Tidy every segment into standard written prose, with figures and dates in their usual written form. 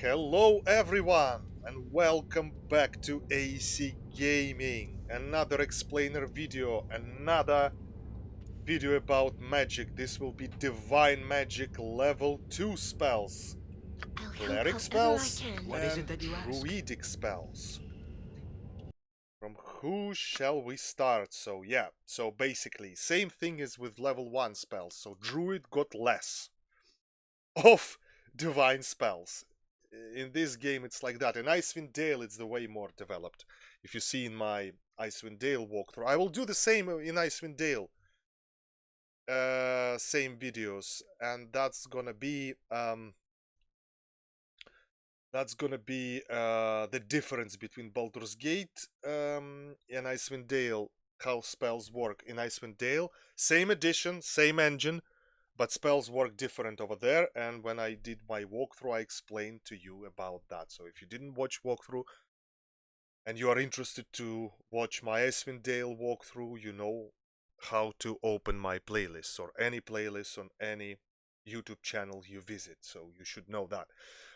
Hello everyone and welcome back to AC Gaming. Another explainer video, another video about magic. This will be Divine Magic level 2 spells. Cleric spells and Druidic spells. From who shall we start? So yeah, so basically same thing as with level 1 spells. So Druid got less of divine spells. In this game it's like that. In Icewind Dale it's the way more developed. If you see in my Icewind Dale walkthrough, I will do the same in Icewind Dale. Same videos, and that's gonna be the difference between Baldur's Gate and Icewind Dale. How spells work in Icewind Dale. Same edition, same engine, but spells work different over there, and when I did my walkthrough I explained to you about that. So if you didn't watch walkthrough and you are interested to watch my Icewind Dale walkthrough, you know how to open my playlists or any playlist on any YouTube channel you visit, so you should know that.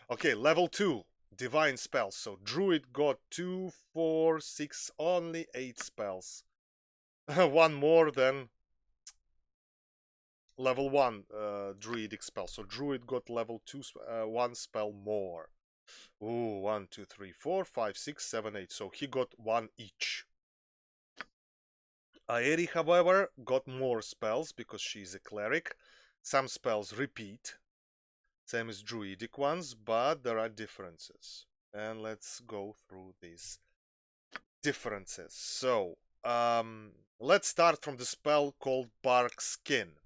Okay, level 2, divine spells. So Druid got 2, 4, 6, only 8 spells. One more than level 1 druidic spell. So druid got level 2 1 spell more. Ooh, 1 2 3 4 5 6 7 8. So he got 1 each. Aeri, however, got more spells because she's a cleric. Some spells repeat, same as druidic ones, but there are differences, and let's go through these differences. So let's start from the spell called Bark Skin.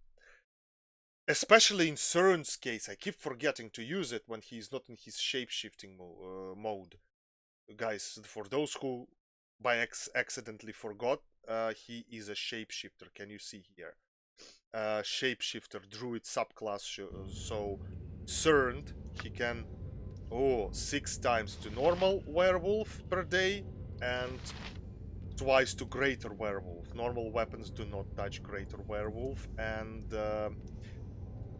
Especially in Cern's case, I keep forgetting to use it when he's not in his shape-shifting mode. Guys, for those who by accidentally forgot, he is a shapeshifter. Can you see here? Shapeshifter, druid subclass. So Cern, he can 6 times to normal werewolf per day and twice to greater werewolf. Normal weapons do not touch greater werewolf, and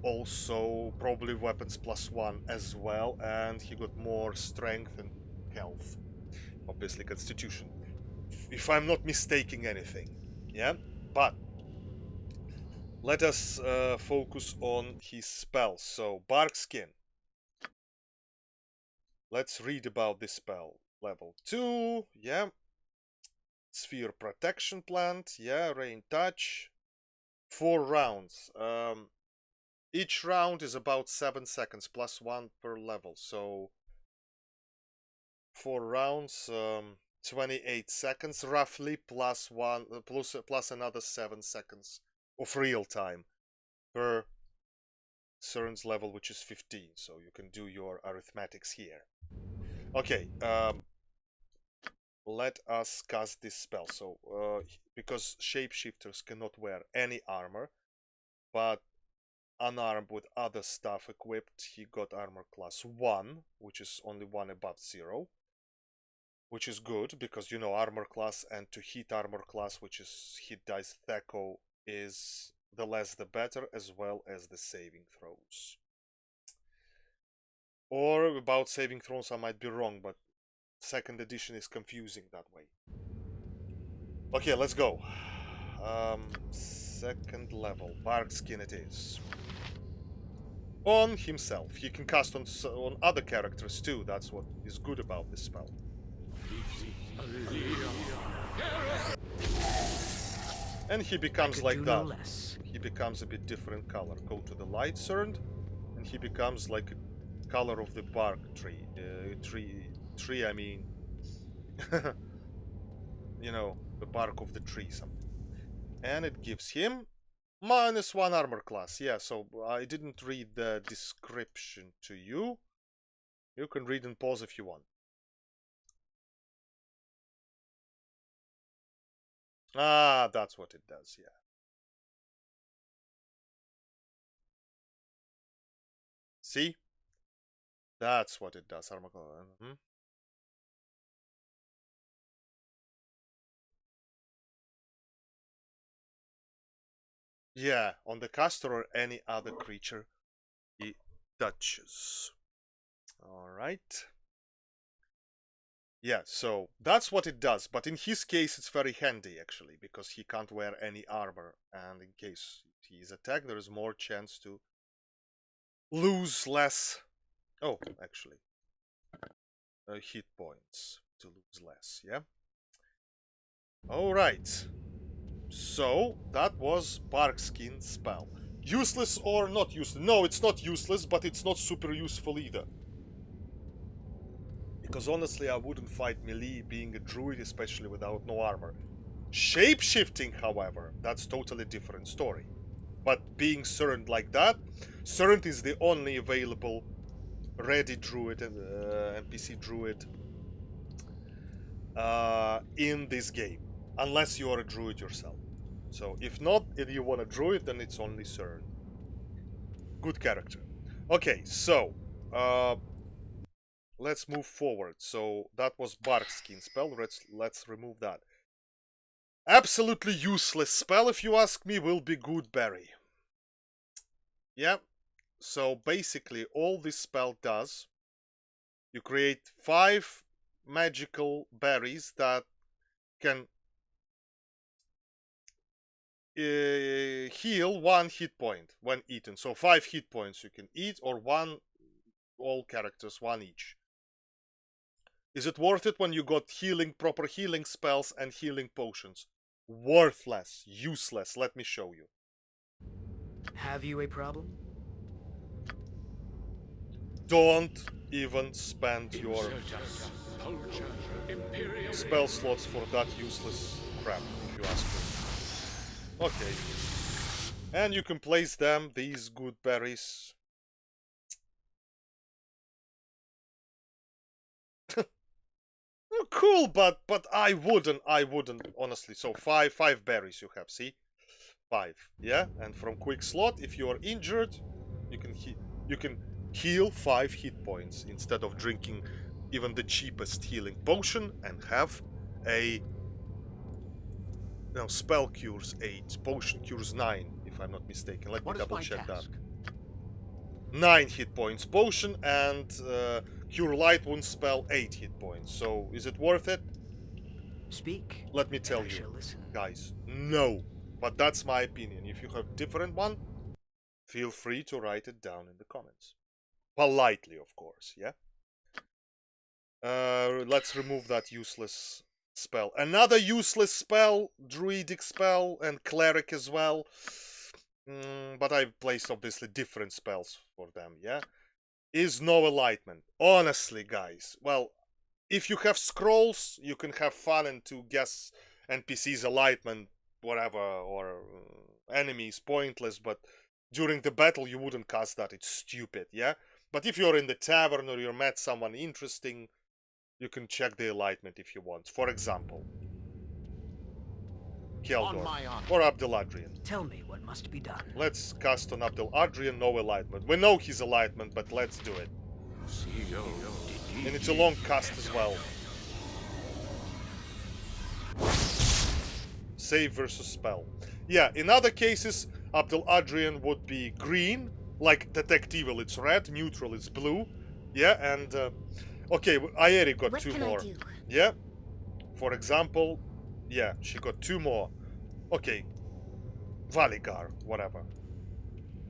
also probably weapons +1 as well, and he got more strength and health, obviously constitution, if I'm not mistaking anything. Yeah, but let us focus on his spells. So Bark Skin, let's read about this spell. Level 2, yeah. Sphere Protection Plant, yeah. Rain Touch, 4 rounds. Each round is about 7 seconds, +1 per level. So 4 rounds, 28 seconds roughly, +1, plus another 7 seconds of real time per Cern's level, which is 15. So you can do your arithmetics here. Okay, let us cast this spell. So because shapeshifters cannot wear any armor, but unarmed with other stuff equipped, he got armor class 1, which is only 1 above 0, which is good because, you know, armor class and to hit armor class, which is hit dice Theco, is the less the better, as well as the saving throws. Or about saving throws I might be wrong, but 2nd edition is confusing that way. Okay, let's go. 2nd level, Bark Skin it is. On himself. He can cast on other characters too. That's what is good about this spell. And he becomes like that. He becomes a bit different color. Go to the light, Cern, and he becomes like a color of the bark tree. Tree, I mean, you know, the bark of the tree, something. And it gives him -1 armor class. Yeah, so I didn't read the description to you. You can read and pause if you want. Ah, that's what it does, yeah. See? That's what it does, armor class. Yeah, on the caster or any other creature he touches. All right. Yeah, so that's what it does. But in his case, it's very handy, actually, because he can't wear any armor. And in case he is attacked, there is more chance to lose less. Oh, actually, hit points to lose less. Yeah. All right. So that was Barkskin spell. Useless or not useless? No, it's not useless, but it's not super useful either. Because honestly, I wouldn't fight melee being a druid, especially without no armor. Shape-shifting, however, that's totally different story. But being Surrend like that, Surrend is the only available ready druid and NPC druid in this game, unless you are a druid yourself. So if not, if you want a druid, then it's only Surrend. Good character. Okay, so let's move forward. So that was Barkskin spell. Let's remove that. Absolutely useless spell, if you ask me, will be Goodberry. Yeah. So basically, all this spell does, you create 5 magical berries that can heal 1 hit point when eaten. So 5 hit points you can eat, or 1, all characters, 1 each. Is it worth it when you got healing, proper healing spells and healing potions? Worthless, useless. Let me show you. Have you a problem? Don't even spend your spell slots for that useless crap, if you ask me. Okay. And you can place them, these good berries. Cool, but I wouldn't honestly. So five berries you have, see? 5, yeah? And from quick slot, if you are injured, you can heal 5 hit points instead of drinking even the cheapest healing potion and have a spell cures 8, potion cures 9, if I'm not mistaken. Let me double check that. 9 hit points potion, and cure light wound spell 8 hit points. So is it worth it? Speak. Let me tell you, guys, no. But that's my opinion. If you have different one, feel free to write it down in the comments. Politely, of course, yeah? Let's remove that useless spell. Another useless spell, druidic spell, and cleric as well. But I've placed obviously different spells for them, yeah? Is no enlightenment. Honestly, guys, well, if you have scrolls, you can have fun and to guess NPC's enlightenment, whatever, or enemies, pointless, but during the battle you wouldn't cast that, it's stupid, yeah? But if you're in the tavern or you met someone interesting, you can check the enlightenment if you want. For example, Keldor or Abdel Adrian. Tell me what must be done. Let's cast on Abdel Adrian, no enlightenment. We know his enlightenment, but let's do it. And it's a long cast as well. Save versus spell. Yeah, in other cases, Abdel Adrian would be green, like Detect Evil, it's red, neutral, it's blue. Yeah, and okay, Aeri got What 2 can more. I do? Yeah, for example, yeah, she got 2 more. Okay, Valigar, whatever.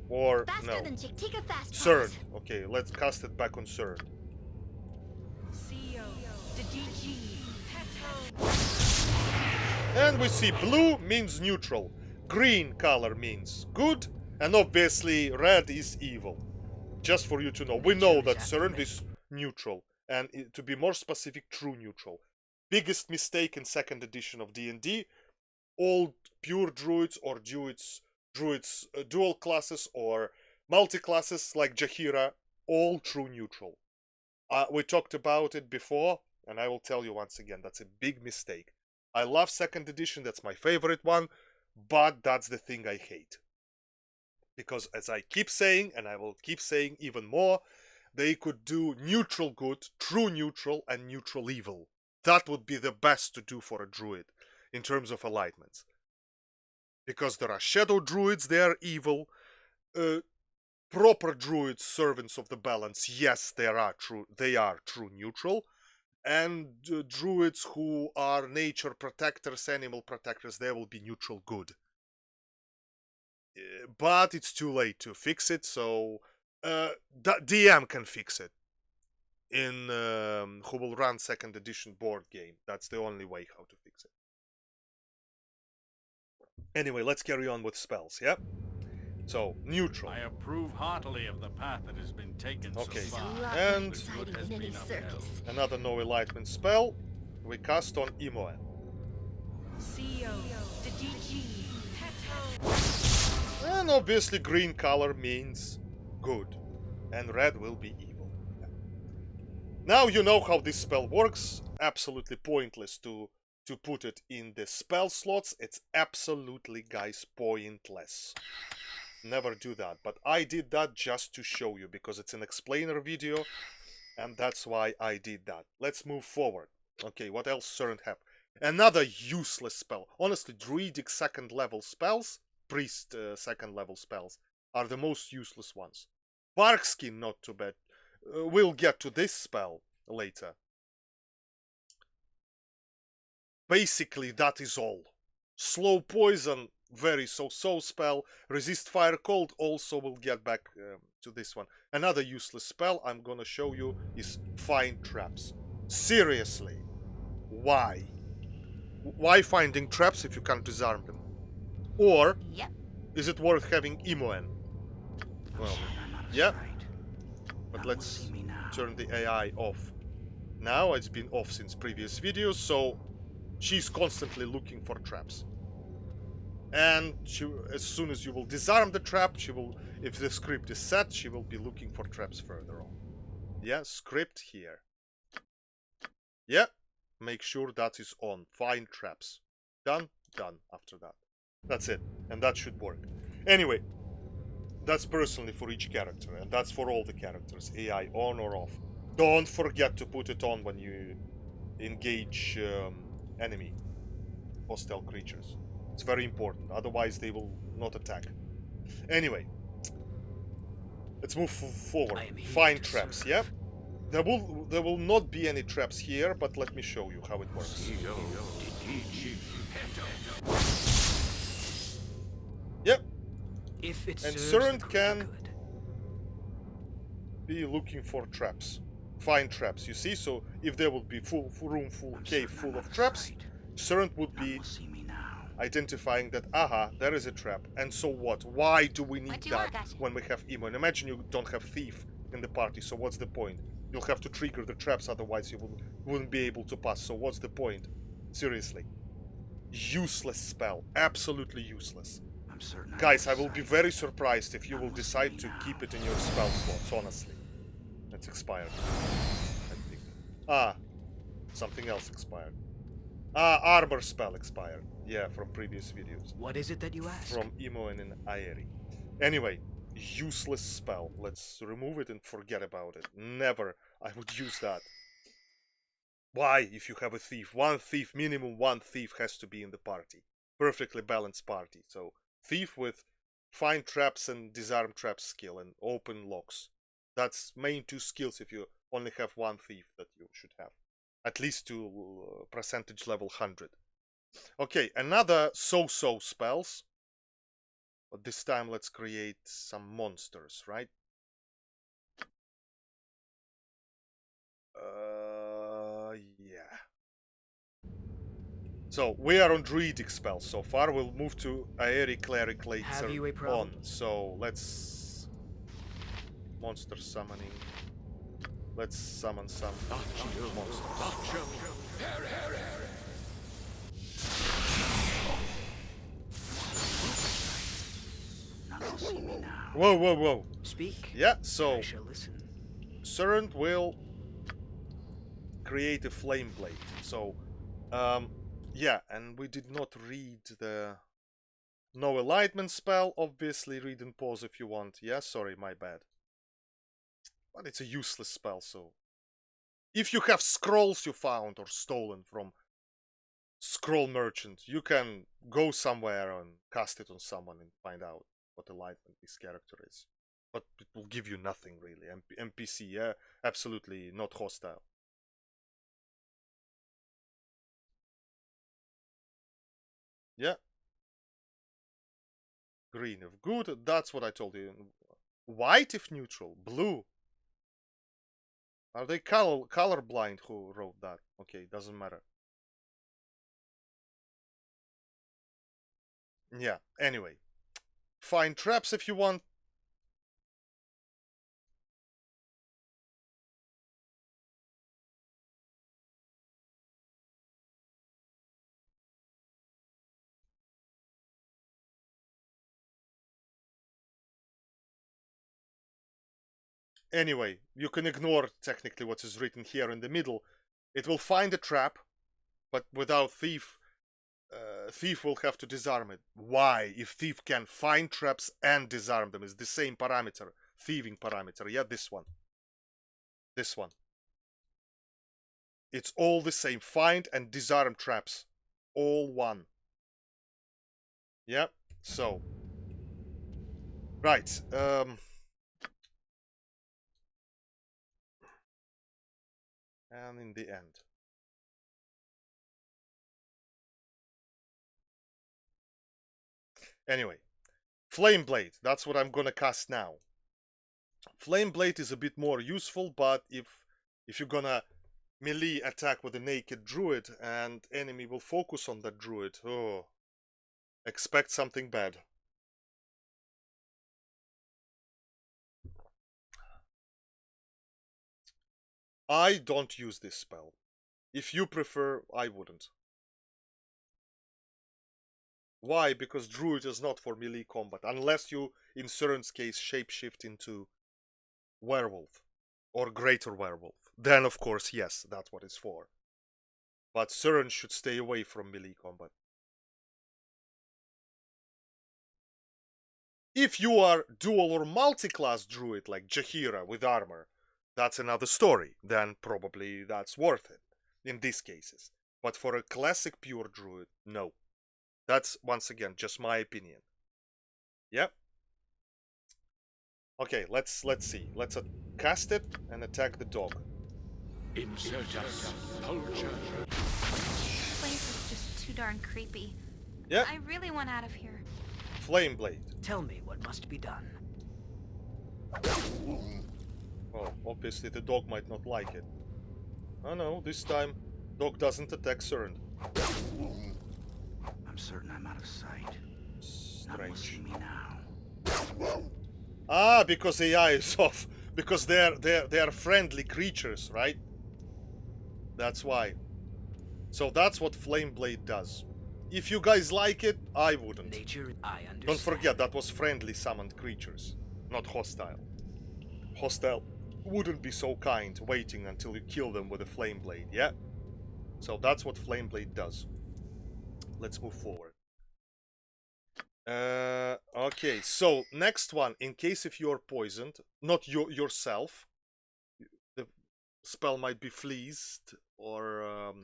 Or Faster no, than Chick, a fast Cern. pass. Okay, let's cast it back on Cern. And we see blue means neutral, green color means good, and obviously red is evil. Just for you to know, we know that Cern is neutral, and to be more specific, true neutral. Biggest mistake in 2nd edition of D&D, all pure druids or druids dual classes or multi-classes like Jaheira, all true neutral. We talked about it before, and I will tell you once again, that's a big mistake. I love 2nd edition, that's my favorite one, but that's the thing I hate. Because as I keep saying, and I will keep saying even more, they could do neutral good, true neutral, and neutral evil. That would be the best to do for a druid in terms of enlightenments. Because there are shadow druids, they are evil. proper druids, servants of the balance, yes, they are true neutral. And druids who are nature protectors, animal protectors, they will be neutral good. But it's too late to fix it, so DM can fix it in who will run second edition board game. That's the only way how to fix it. Anyway, let's carry on with spells, yeah? So, neutral. I approve heartily of the path that has been taken Okay. so far. And The good has been upheld. another no enlightenment spell we cast on Imoen. And obviously green color means good, and red will be evil. Now you know how this spell works. Absolutely pointless to put it in the spell slots. It's absolutely, guys, pointless. Never do that. But I did that just to show you, because it's an explainer video, and that's why I did that. Let's move forward. Okay, what else Cern have? Another useless spell. Honestly, druidic second level spells, priest second level spells, are the most useless ones. Barkskin, not too bad. We'll get to this spell later. Basically, that is all. Slow poison, very so-so spell. Resist fire cold, also will get back to this one. Another useless spell I'm gonna show you is find traps. Seriously, why? Why finding traps if you can't disarm them? Or is it worth having Imoen? Well, yeah. But let's turn the AI off. Now it's been off since previous videos, so she's constantly looking for traps. And as soon as you will disarm the trap, she will, if the script is set, she will be looking for traps further on. Yeah, script here. Yeah, make sure that is on. Find traps. Done after that. That's it. And that should work. Anyway, that's personally for each character, and that's for all the characters. AI on or off. Don't forget to put it on when you engage enemy hostile creatures. It's very important, otherwise they will not attack. Anyway, let's move forward. Find traps, yeah? There will not be any traps here, but let me show you how it works. Yep. And Cern can be looking for traps. Find traps, you see? So if there would be cave full of traps, Cern would be identifying that, aha, there is a trap. And so what? Why do we need that when we have Imo? And imagine you don't have Thief in the party, so what's the point? You'll have to trigger the traps, otherwise you wouldn't be able to pass. So what's the point? Seriously. Useless spell. Absolutely useless. Guys, I will be very surprised if you will decide to keep it in your spell slots, honestly. It's expired, I think. Ah, something else expired. Ah, armor spell expired. Yeah, from previous videos. What is it that you ask? From Imo and in Aeri. Anyway, useless spell. Let's remove it and forget about it. Never I would use that. Why, if you have a thief? One thief, minimum one thief has to be in the party. Perfectly balanced party. So, thief with find traps and disarm traps skill and open locks. That's main two skills if you only have one thief that you should have. At least to percentage level 100. Okay, another so-so spells. But this time let's create some monsters, right? Yeah. So, we are on druidic spells so far. We'll move to Aeri Cleric later on. So, let's... monster summoning. Let's summon some monsters. Whoa, whoa, whoa. Speak. Yeah, so I shall listen. Cern will create a flame blade. So, yeah, and we did not read the no enlightenment spell. Obviously, read and pause if you want. Yeah, sorry, my bad. But it's a useless spell, so if you have scrolls you found or stolen from scroll merchant, you can go somewhere and cast it on someone and find out what enlightenment this character is. But it will give you nothing really. NPC, yeah, absolutely not hostile. Yeah. Green if good, that's what I told you. White if neutral. Blue. Are they color blind who wrote that? Okay, doesn't matter. Yeah, anyway. Find traps if you want. Anyway, you can ignore technically what is written here in the middle. It will find a trap, but without thief, thief will have to disarm it. Why? If thief can find traps and disarm them, is the same parameter, thieving parameter. Yeah, this one. This one. It's all the same. Find and disarm traps. All one. Yeah. So. Right. And in the end. Anyway. Flame Blade. That's what I'm gonna cast now. Flame Blade is a bit more useful, but if you're gonna melee attack with a naked druid and enemy will focus on that druid, oh, expect something bad. I don't use this spell. If you prefer, I wouldn't. Why? Because druid is not for melee combat, unless you, in Surin's case, shapeshift into werewolf or greater werewolf. Then, of course, yes, that's what it's for. But Surin should stay away from melee combat. If you are dual or multi-class druid like Jaheira with armor, that's another story. Then probably that's worth it in these cases. But for a classic pure druid, no. That's once again just my opinion. Yep. Okay, let's see. Let's cast it and attack the dog. Insurgents, culture. This place is just too darn creepy. Yep. I really want out of here. Flame Blade. Tell me what must be done. Oh, obviously the dog might not like it. Oh no, this time dog doesn't attack Surin. I'm certain I'm out of sight. None will see Strange. me now. Ah, because AI is off. Because they're friendly creatures, right? That's why. So that's what Flame Blade does. If you guys like it, I wouldn't. Nature, I understand. Don't forget that was friendly summoned creatures, not hostile. Hostile wouldn't be so kind, waiting until you kill them with a Flame Blade, yeah? So that's what Flame Blade does. Let's move forward. Okay, so next one, in case if you're poisoned, not yourself, the spell might be fleeced or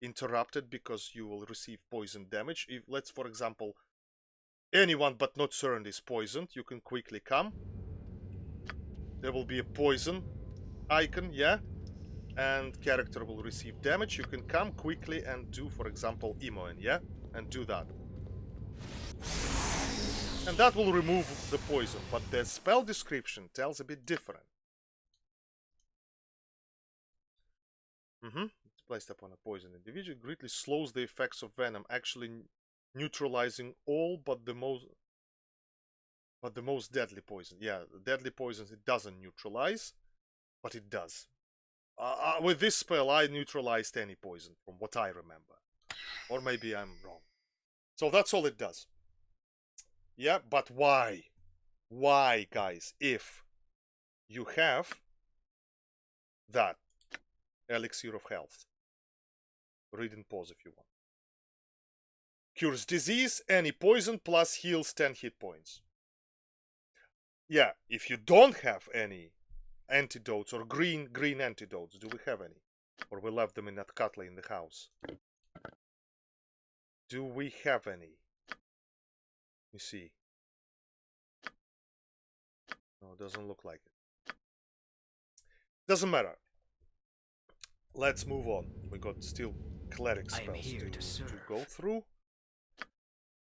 interrupted because you will receive poison damage. If, let's for example, anyone but not Surin is poisoned, you can quickly come. There will be a poison icon, yeah? And character will receive damage. You can come quickly and do, for example, Imoen, yeah? And do that. And that will remove the poison, but the spell description tells a bit different. It's placed upon a poisoned individual, greatly slows the effects of venom, actually neutralizing all but the most deadly poison. Yeah, the deadly poisons it doesn't neutralize, but it does. With this spell, I neutralized any poison, from what I remember. Or maybe I'm wrong. So that's all it does. Yeah, but why? Why, guys, if you have that elixir of health? Read and pause if you want. Cures disease, any poison, plus heals 10 hit points. Yeah, if you don't have any antidotes or green antidotes, do we have any? Or we left them in that cutler in the house? Do we have any? You see. No, it doesn't look like it. Doesn't matter. Let's move on. We got still cleric spells to go through.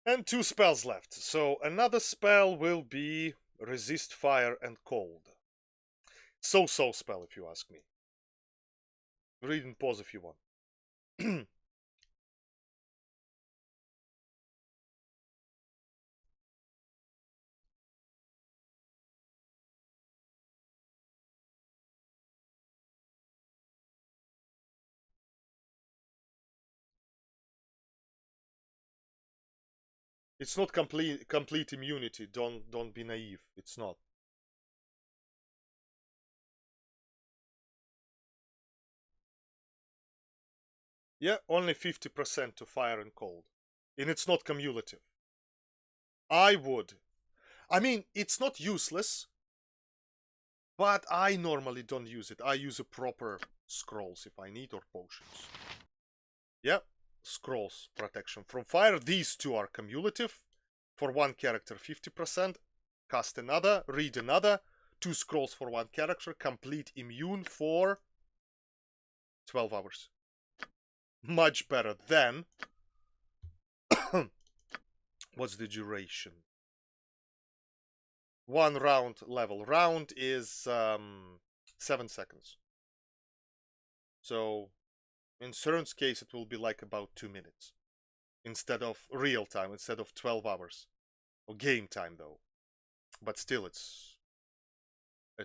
And 2 spells left. So another spell will be resist fire and cold. So-so spell, if you ask me. Read and pause if you want. It's not complete immunity. Don't be naive. It's not. Yeah, only 50% to fire and cold. And it's not cumulative. I mean, it's not useless, but I normally don't use it. I use a proper scrolls if I need, or potions. Yeah, scrolls protection from fire. These 2 are cumulative. For 1 character, 50%. Cast another, read another. 2 scrolls for 1 character. Complete immune for 12 hours. Much better than... What's the duration? 1 round level. Round is 7 seconds. So in Cern's case, it will be like about 2 minutes. Instead of real time, instead of 12 hours. Or game time, though. But still, it's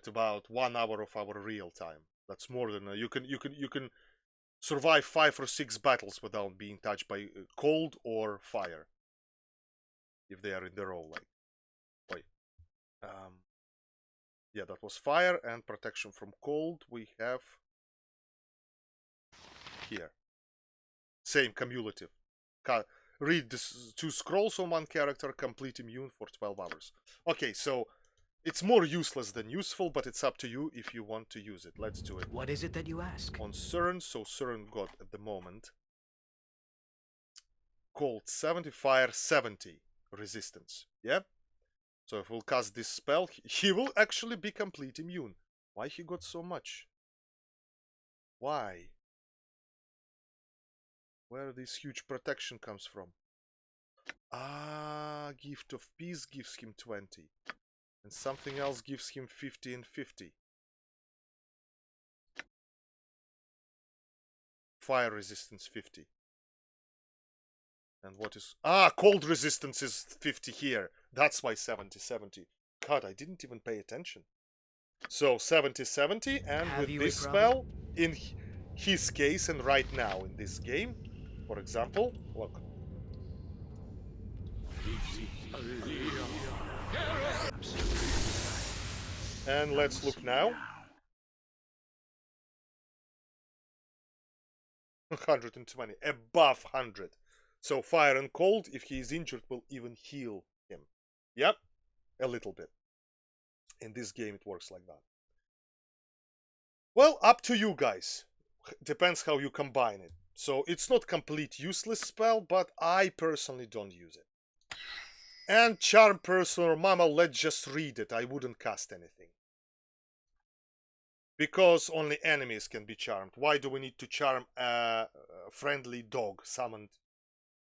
about 1 hour of our real time. That's more than you can survive 5 or 6 battles without being touched by cold or fire, if they are in the row. Like, wait, yeah, that was fire and protection from cold. We have here same cumulative. Read this 2 scrolls on 1 character, complete immune for 12 hours. Okay, so it's more useless than useful, but it's up to you if you want to use it. Let's do it. What is it that you ask? On Cern, so Cern got at the moment cold 70, fire 70 resistance. Yeah? So if we'll cast this spell, he will actually be complete immune. Why he got so much? Why? Where this huge protection comes from? Ah, Gift of Peace gives him 20. And something else gives him 50 and 50. Fire resistance 50. And what is... Ah, cold resistance is 50 here. That's why 70-70. God, I didn't even pay attention. So 70-70, and Have with this spell, in his case and right now in this game, for example, look. And let's look now. 120, above 100. So fire and cold, if he is injured, will even heal him. Yep, a little bit. In this game, it works like that. Well, up to you guys. Depends how you combine it. So it's not complete useless spell, but I personally don't use it. And charm person or mama, let's just read it. I wouldn't cast anything. Because only enemies can be charmed. Why do we need to charm a friendly dog, summoned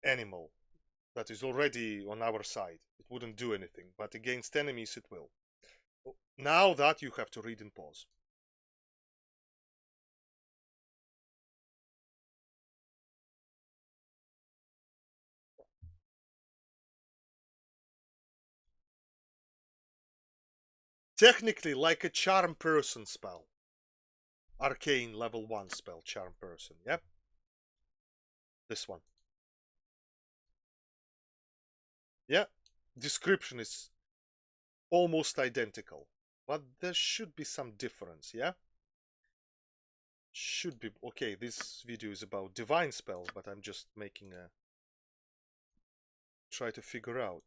animal that is already on our side? It wouldn't do anything, but against enemies it will. Now that you have to read and pause. Technically like a charm person spell. Arcane level 1 spell, charm person, yep. This one. Yeah, description is almost identical, but there should be some difference, yeah? Should be. Okay, this video is about divine spells, but I'm just making a... try to figure out.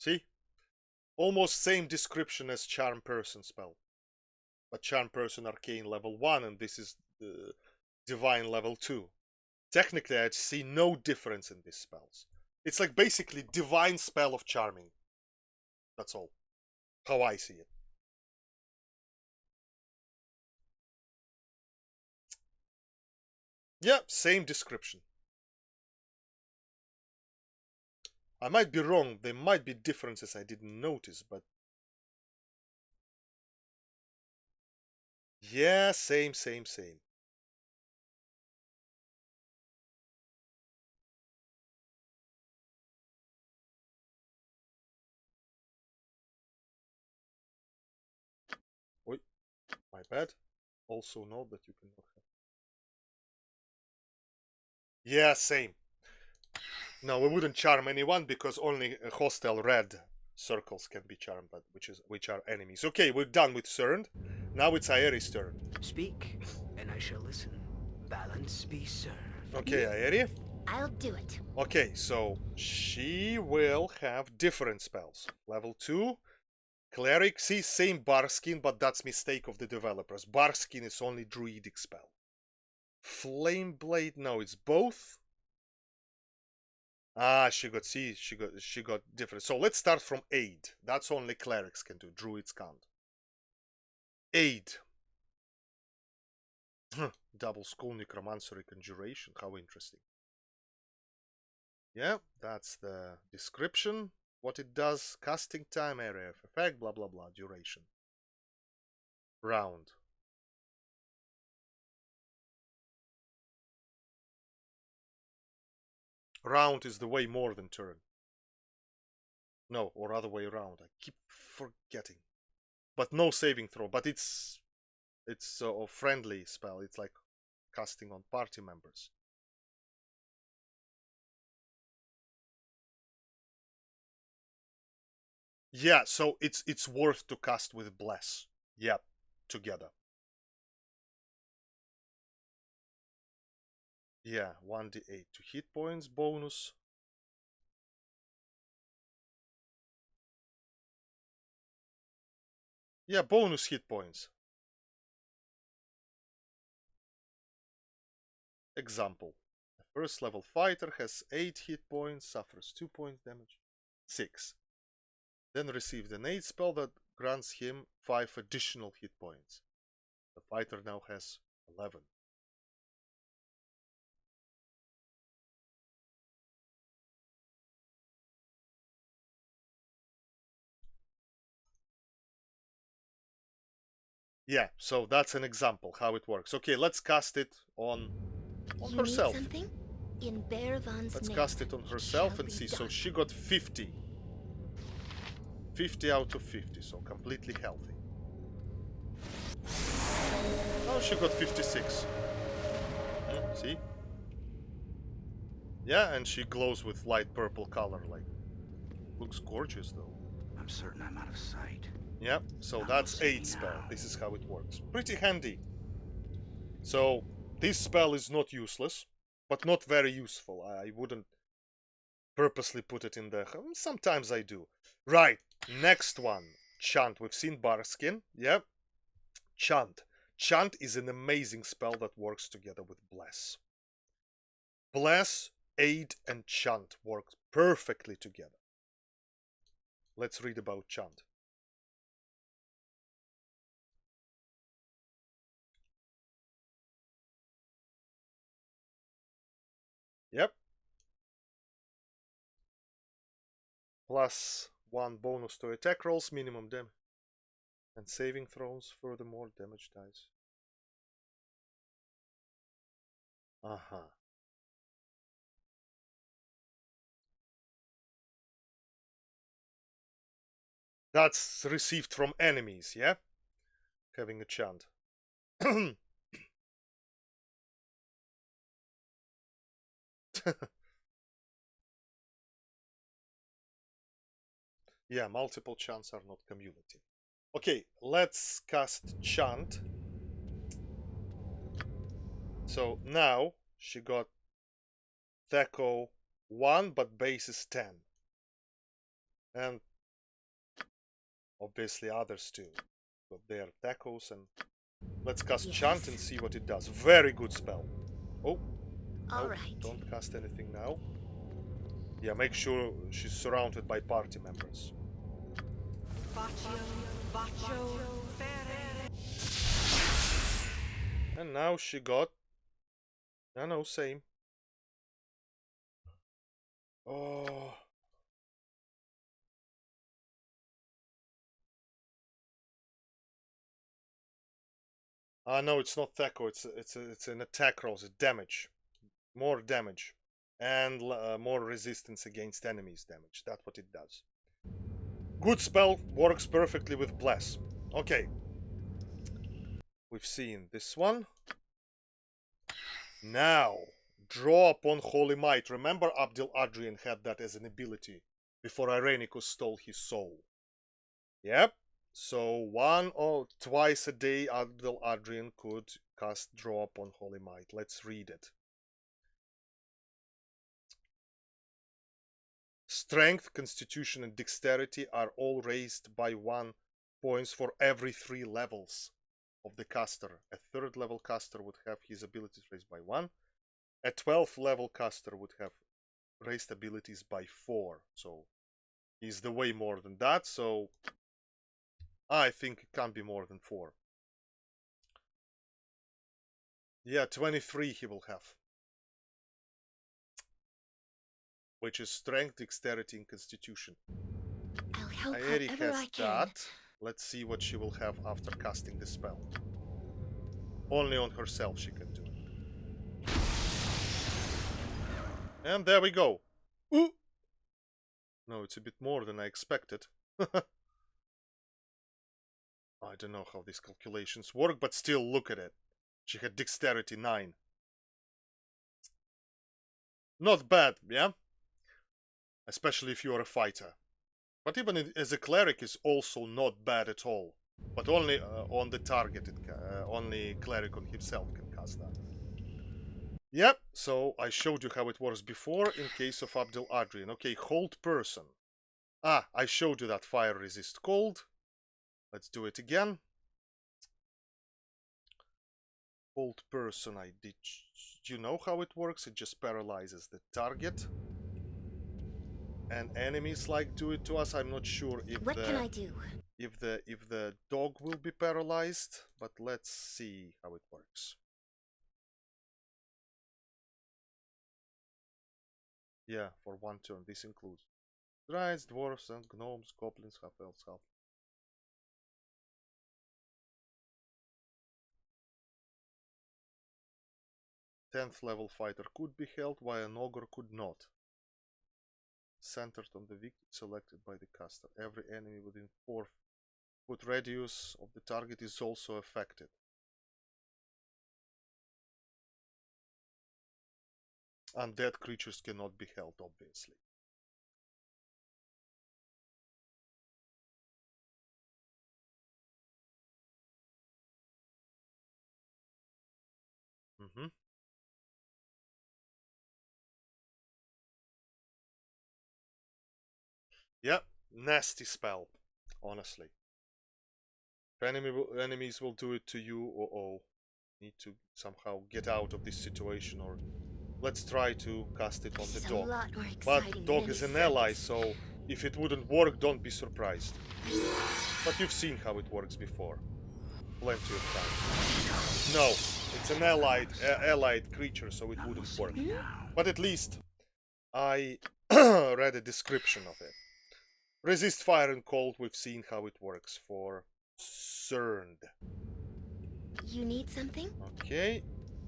See? Almost same description as Charm Person spell. But Charm Person Arcane level 1 and this is the Divine level 2. Technically, I see no difference in these spells. It's like basically Divine spell of Charming. That's all. How I see it. Yeah, same description. I might be wrong. There might be differences I didn't notice, but... yeah, same. Wait, my bad. Also note that you cannot have... yeah, same. No, we wouldn't charm anyone because only hostile red circles can be charmed, but which are enemies. Okay, we're done with Cerned. Now it's Aeri's turn. Speak, and I shall listen. Balance be served. Okay, Aeri. I'll do it. Okay, so she will have different spells. Level 2, Cleric. See, same Barskin, but that's mistake of the developers. Barskin is only druidic spell. Flame Blade, no, it's both. Ah, she got different. So let's start from Aid. That's only clerics can do. Druids can't. Aid. Double Skull, Necromancer, Conjuration. How interesting. Yeah, that's the description. What it does, casting time, area of effect, blah blah blah, duration. Round. Round is the way more than turn. No, or other way around. I keep forgetting. But no saving throw. But it's a friendly spell. It's like casting on party members. Yeah, so it's worth to cast with Bless. Yep, together. Yeah, 1d8 to hit points bonus. Yeah, bonus hit points. Example. A first level fighter has 8 hit points, suffers 2 points damage. 6. Then receives an 8 spell that grants him 5 additional hit points. The fighter now has 11. Yeah, so that's an example how it works. Okay, let's cast it on herself. Something? In Bearvan's Let's name, cast it on herself and see. So she got 50. 50 out of 50, so completely healthy. Oh, she got 56. See? Yeah, and she glows with light purple color, like, looks gorgeous though. I'm certain I'm out of sight. Yeah, so Now that's we'll see 8 spell. now. This is how it works. Pretty handy. So, this spell is not useless, but not very useful. I wouldn't purposely put it in the... sometimes I do. Right, next one. Chant. We've seen Barskin. Yeah. Chant. Chant is an amazing spell that works together with Bless. Bless, Aid, and Chant work perfectly together. Let's read about Chant. Yep. +1 bonus to attack rolls, minimum damage. And saving throws, furthermore, damage dice. Uh-huh. That's received from enemies, yeah? Having a chant. Yeah, multiple chants are not cumulative. Okay, let's cast chant. So now she got Theco 1, but base is 10. And Obviously others too. Got their tacos, and let's cast Yes. Chant and see what it does. Very good spell. Oh, All no, right. don't cast anything now. Yeah, make sure she's surrounded by party members. And now she got... no, same. Oh... no, it's not Thaco. It's an attack roll. It's damage, more damage, and more resistance against enemies damage. That's what it does. Good spell, works perfectly with Bless. Okay, we've seen this one. Now, draw upon Holy Might. Remember, Abdel Adrian had that as an ability before Irenicus stole his soul. Yep. So one or twice a day, Abdel Adrian could cast Draw upon Holy Might. Let's read it. Strength, Constitution, and Dexterity are all raised by 1 points for every 3 levels of the caster. A 3rd level caster would have his abilities raised by 1. A 12th level caster would have raised abilities by 4. So he's the way more than that. So I think it can't be more than 4. Yeah, 23 he will have. Which is Strength, Dexterity, and Constitution. I'll help Aeri however has I can. that. Let's see what she will have after casting the spell. Only on herself she can do it. And there we go. Ooh! No, it's a bit more than I expected. I don't know how these calculations work, but still, look at it. She had Dexterity 9. Not bad, yeah? Especially if you're a fighter. But even as a cleric is also not bad at all. But only on the target, only cleric on himself can cast that. Yep, so I showed you how it works before in case of Abdel Adrian. Okay, hold person. I showed you that fire resist cold. Let's do it again. Hold person, I did. Do you know how it works? It just paralyzes the target. And enemies like do it to us. I'm not sure if What can I do? if the dog will be paralyzed, but let's see how it works. Yeah, for 1 turn. This includes giants, dwarves, and gnomes, goblins, half elves, half. Tenth level fighter could be held, while an ogre could not. Centered on the victim selected by the caster. Every enemy within 4-foot radius of the target is also affected. Undead creatures cannot be held, obviously. Yeah, nasty spell, honestly. If enemies will do it to you, need to somehow get out of this situation, or let's try to cast it on the dog. But dog is an ally, so if it wouldn't work, don't be surprised. But you've seen how it works before. Plenty of times. No, it's an allied creature, so it wouldn't work. But at least I read a description of it. Resist fire and cold, we've seen how it works for Cerned. You need something? Okay,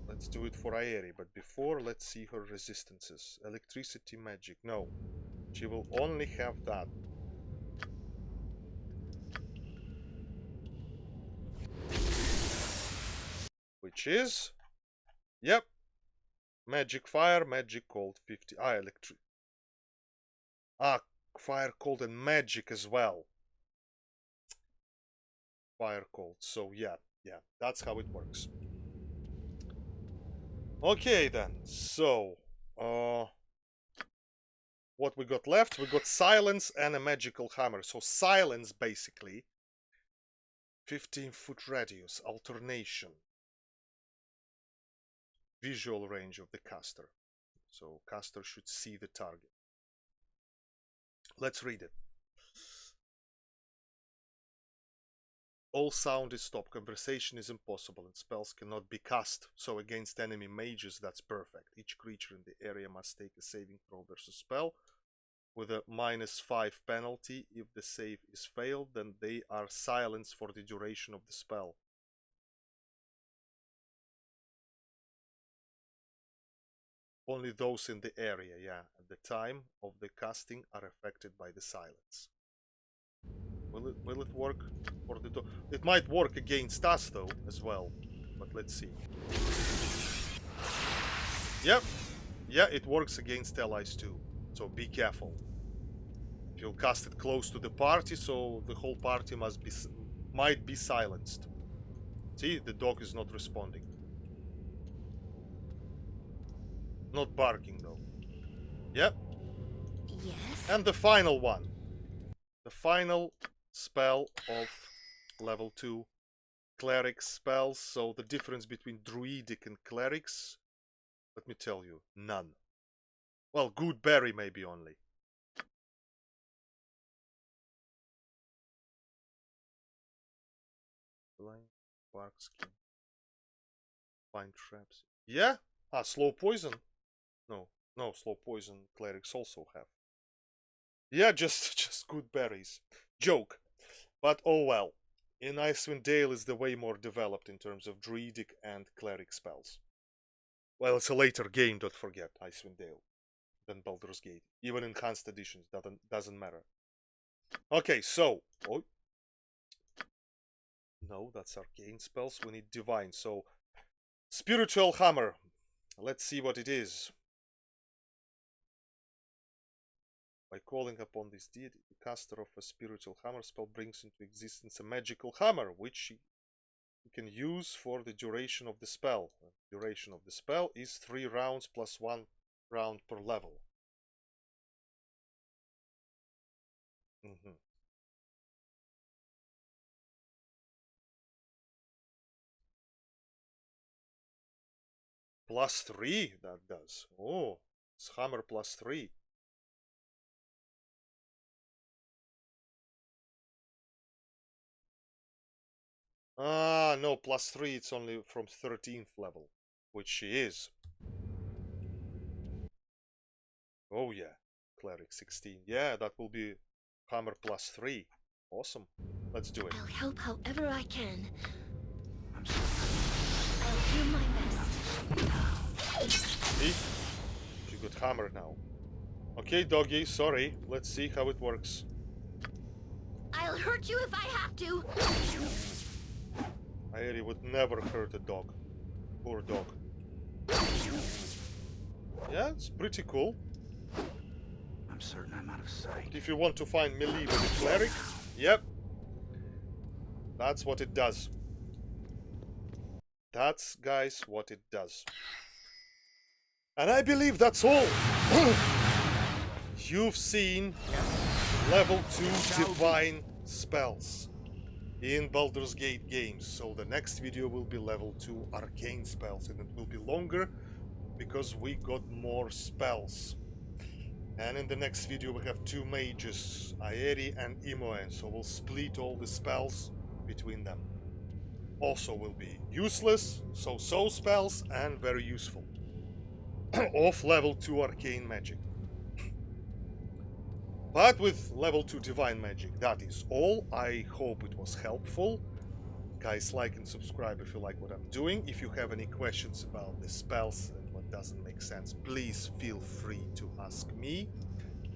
let's do it for Aeri, but before, let's see her resistances. Electricity, magic, no. She will only have that. Which is... Yep. Magic fire, magic cold, 50. Electric. Fire, cold, and magic as well. Fire, cold. So yeah, that's how it works. Okay then. So, what we got left? We got silence and a magical hammer. So silence, basically, 15-foot radius, alternation, visual range of the caster. So caster should see the target. Let's read it. All sound is stopped, conversation is impossible, and spells cannot be cast. So against enemy mages, that's perfect. Each creature in the area must take a saving throw versus spell with a -5 penalty. If the save is failed, then they are silenced for the duration of the spell. Only those in the area, yeah, at the time of the casting are affected by the silence. Will it work for the dog? It might work against us though as well, but let's see. Yep, yeah, it works against allies too. So be careful. You'll cast it close to the party, so the whole party might be silenced. See, the dog is not responding. Not barking though. Yep. Yes? And the final one. The final spell of level 2 cleric spells. So the difference between druidic and clerics, let me tell you, none. Well, good berry maybe only. Blind, bark skin, find traps. Yeah? Ah, slow poison. No, slow poison clerics also have. Yeah, just good berries. Joke. But oh well. In Icewind Dale is the way more developed in terms of druidic and cleric spells. Well, it's a later game, don't forget, Icewind Dale, than Baldur's Gate. Even enhanced editions, doesn't matter. Okay, so... Oh. No, that's arcane spells. We need divine. So, spiritual hammer. Let's see what it is. By calling upon this deity, the caster of a spiritual hammer spell brings into existence a magical hammer, which he can use for the duration of the spell. The duration of the spell is 3 rounds plus 1 round per level. +3, that does. Oh, it's hammer +3. Ah, no, +3, it's only from 13th level, which she is. Oh yeah, cleric 16. Yeah, that will be hammer +3. Awesome. Let's do it. I'll help however I can. I'm sorry. I'll do my best. See? She got hammer now. Okay, doggy, sorry. Let's see how it works. I'll hurt you if I have to. Aeri would never hurt a dog. Poor dog. Yeah, it's pretty cool. I'm certain I'm out of sight. If you want to find melee with a cleric, yep. That's what it does. That's, guys, what it does. And I believe that's all. You've seen level 2 divine spells in Baldur's Gate games. So the next video will be level 2 arcane spells, and it will be longer because we got more spells. And in the next video we have 2 mages, Aeri and Imoen, so we'll split all the spells between them. Also will be useless, so spells, and very useful. Of level 2 arcane magic. But with level 2 divine magic, that is all. I hope it was helpful. Guys, like and subscribe if you like what I'm doing. If you have any questions about the spells and what doesn't make sense, please feel free to ask me.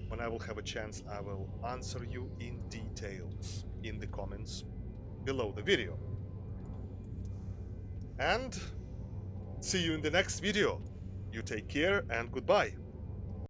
When I will have a chance, I will answer you in details in the comments below the video. And see you in the next video. You take care and goodbye.